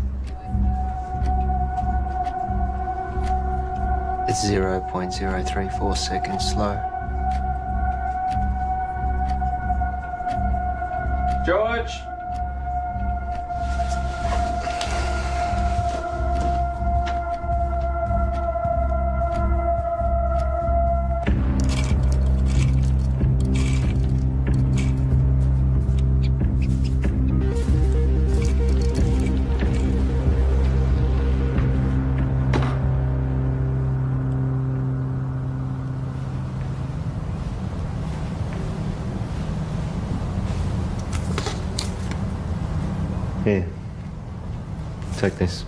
It's 0.034 seconds slow. George! Here. Take this.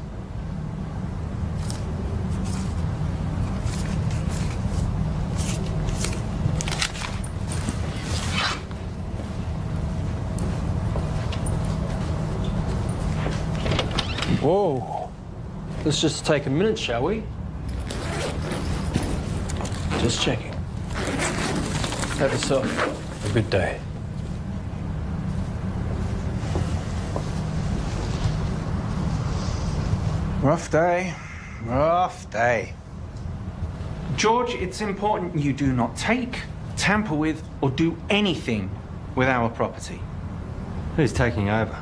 Whoa. Let's just take a minute, shall we? Just checking. Have yourself a good day. Rough day. Rough day. George, it's important you do not take, tamper with, or do anything with our property. Who's taking over?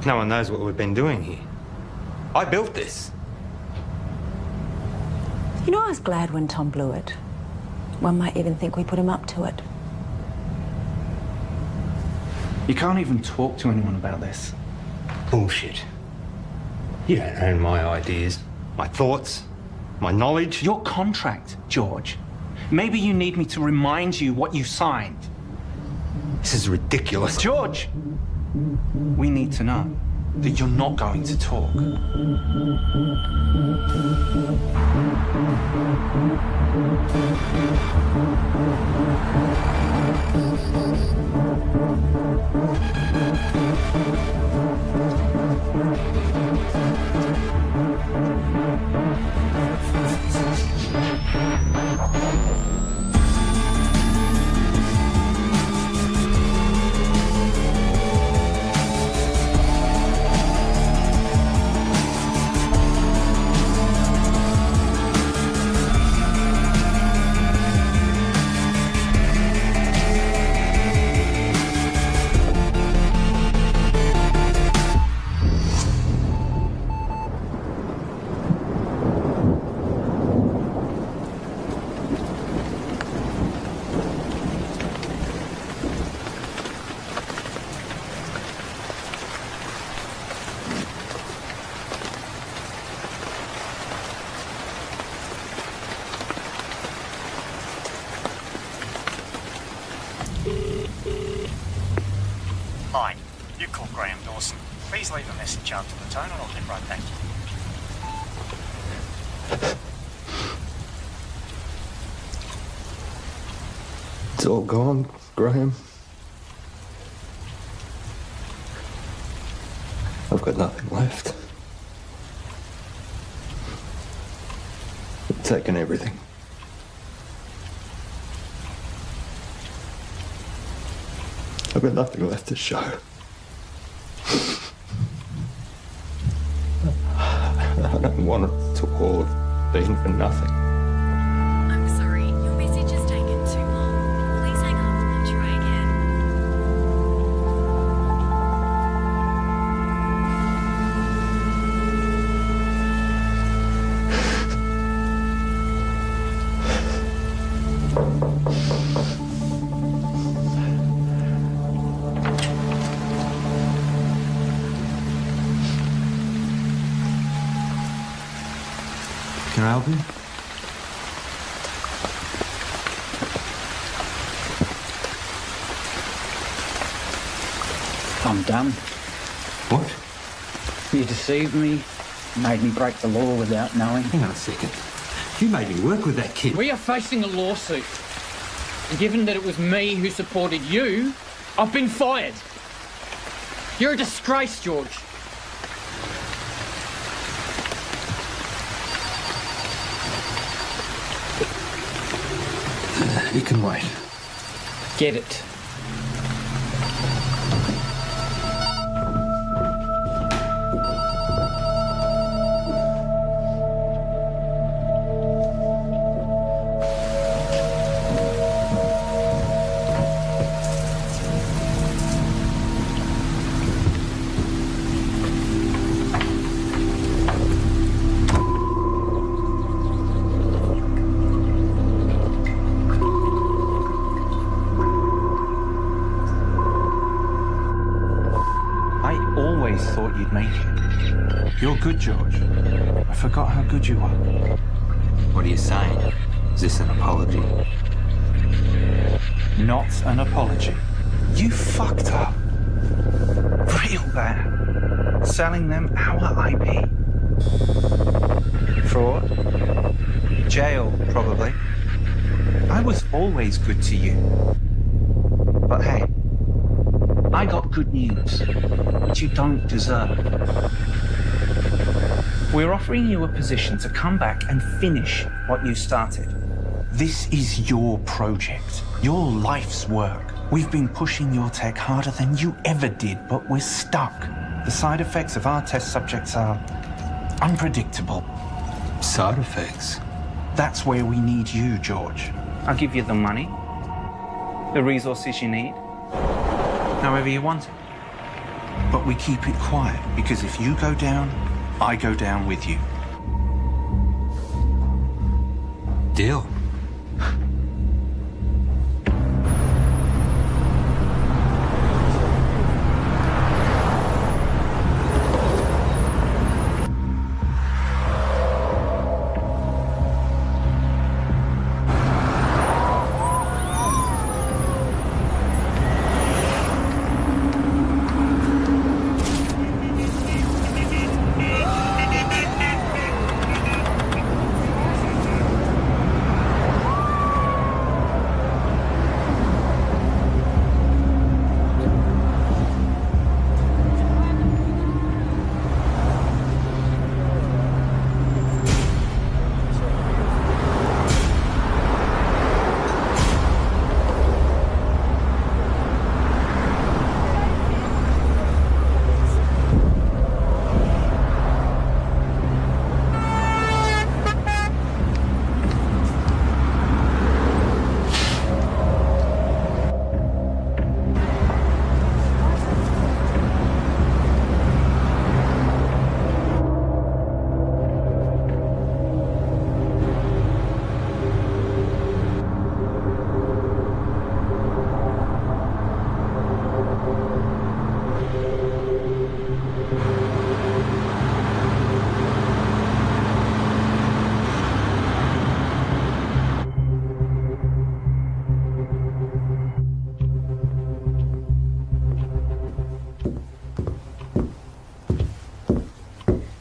No one knows what we've been doing here. I built this. You know, I was glad when Tom blew it. One might even think we put him up to it. You can't even talk to anyone about this. Bullshit. You don't own my ideas, my thoughts, my knowledge. Your contract, George. Maybe you need me to remind you what you signed. This is ridiculous. George! We need to know that you're not going to talk. Hi, you called Graham Dawson. Please leave a message after the tone and I'll get right back to you. It's all gone, Graham. I've got nothing left. They've taken everything. I've got nothing left to show. I don't want it to all have been for nothing. I'm sorry, your message has taken too long. Please hang up and try again. Can I help you? I'm done. What? You deceived me, made me break the law without knowing. Hang on a second. You made me work with that kid. We are facing a lawsuit. And given that it was me who supported you, I've been fired. You're a disgrace, George. You can wait. Get it. you'd make it. You're good, George. I forgot how good you are. What are you saying? Is this an apology? Not an apology. You fucked up. Real bad. Selling them our IP. Fraud? Jail, probably. I was always good to you. But hey, I got good news, which you don't deserve. We're offering you a position to come back and finish what you started. This is your project, your life's work. We've been pushing your tech harder than you ever did, but we're stuck. The side effects of our test subjects are unpredictable. Side effects? That's where we need you, George. I'll give you the money, the resources you need, however you want it. But we keep it quiet, because if you go down, I go down with you. Deal.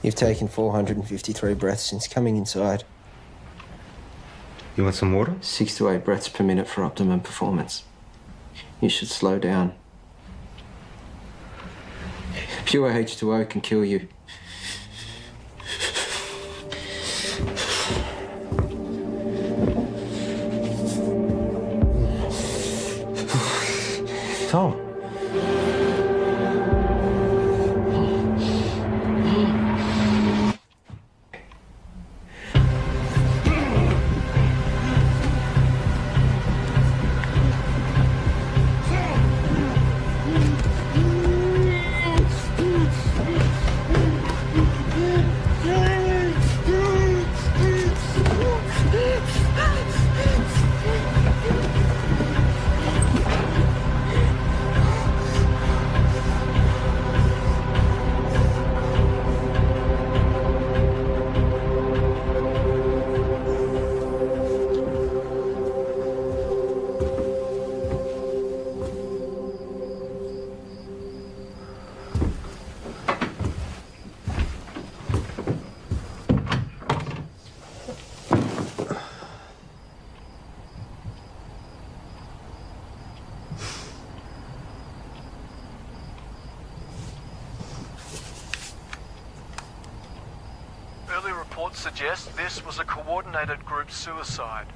You've taken 453 breaths since coming inside. You want some water? 6 to 8 breaths per minute for optimum performance. You should slow down. Pure H2O can kill you. Tom. Early reports suggest this was a coordinated group suicide.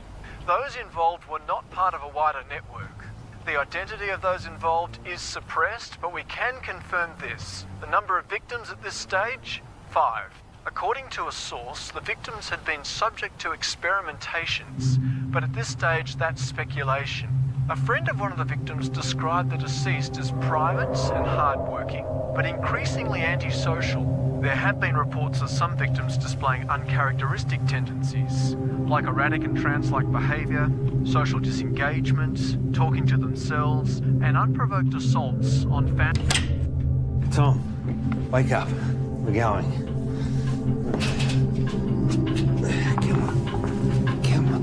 Those involved were not part of a wider network. The identity of those involved is suppressed, but we can confirm this. The number of victims at this stage? 5. According to a source, the victims had been subject to experimentations, but at this stage that's speculation. A friend of one of the victims described the deceased as private and hardworking, but increasingly antisocial. There have been reports of some victims displaying uncharacteristic tendencies, like erratic and trance-like behaviour, social disengagement, talking to themselves, and unprovoked assaults on Tom. Wake up. We're going. Come on. Come on.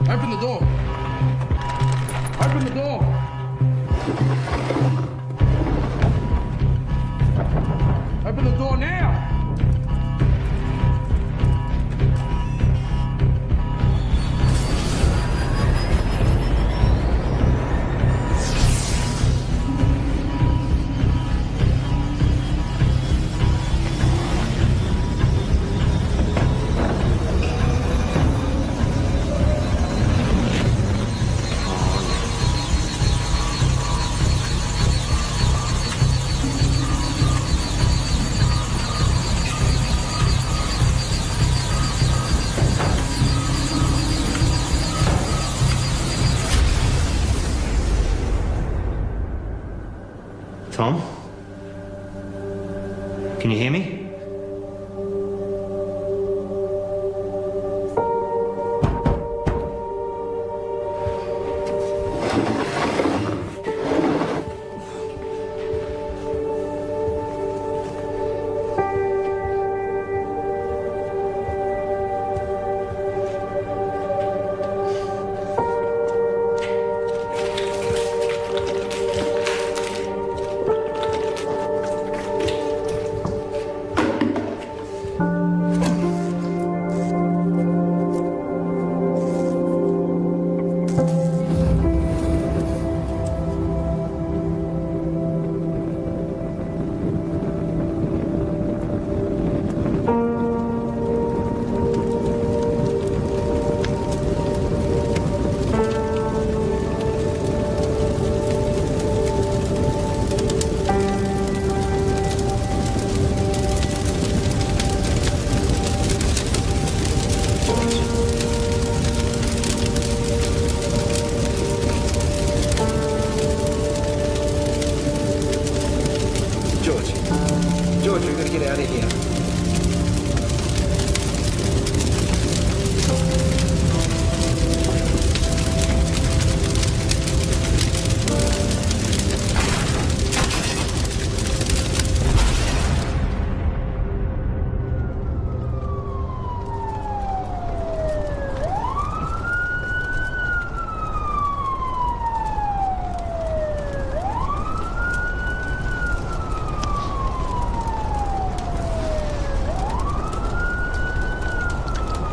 Open the door. Open the door. Open the door now. Tom? Can you hear me? George, we've got to get out of here.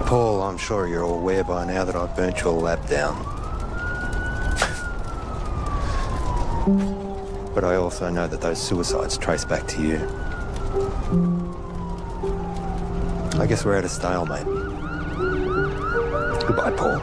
Paul, I'm sure you're aware by now that I've burnt your lab down. But I also know that those suicides trace back to you. I guess we're at a stalemate. Goodbye, Paul.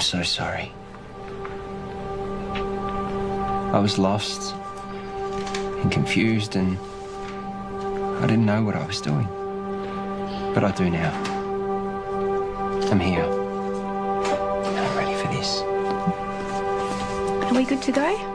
so sorry. I was lost and confused, and I didn't know what I was doing. But I do now. I'm here. I'm ready for this. Are we good to go?